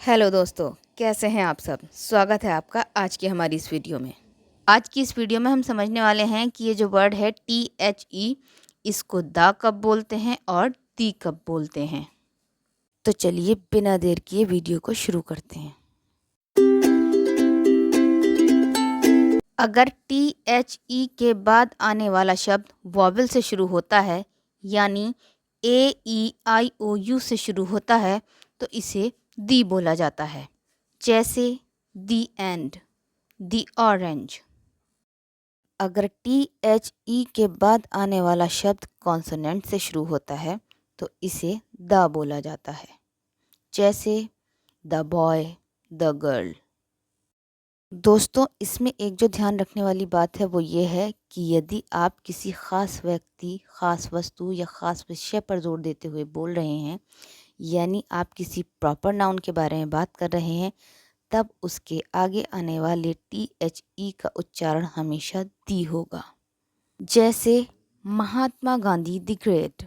Hello दोस्तों, कैसे हैं आप सब। स्वागत है आपका आज की हमारी इस वीडियो में। आज की इस वीडियो में हम समझने वाले हैं कि ये जो वर्ड है THE, इसको दा कब बोलते हैं और दी कब बोलते हैं। तो चलिए बिना देर किए वीडियो को शुरू करते हैं। अगर THE के बाद आने वाला शब्द वॉवेल से शुरू होता है, यानी AEIOU से शुरू होता है, तो इसे दी बोला जाता है। जैसे दी एंड, दी ऑरेंज। अगर THE के बाद आने वाला शब्द कॉन्सोनेंट से शुरू होता है, तो इसे द बोला जाता है। जैसे द बॉय, द गर्ल। दोस्तों, इसमें एक जो ध्यान रखने वाली बात है वो ये है कि यदि आप किसी ख़ास व्यक्ति, ख़ास वस्तु या ख़ास विषय पर जोर देते हुए बोल रहे हैं, यानी आप किसी प्रॉपर नाउन के बारे में बात कर रहे हैं, तब उसके आगे आने वाले THE का उच्चारण हमेशा दी होगा। जैसे महात्मा गांधी द ग्रेट,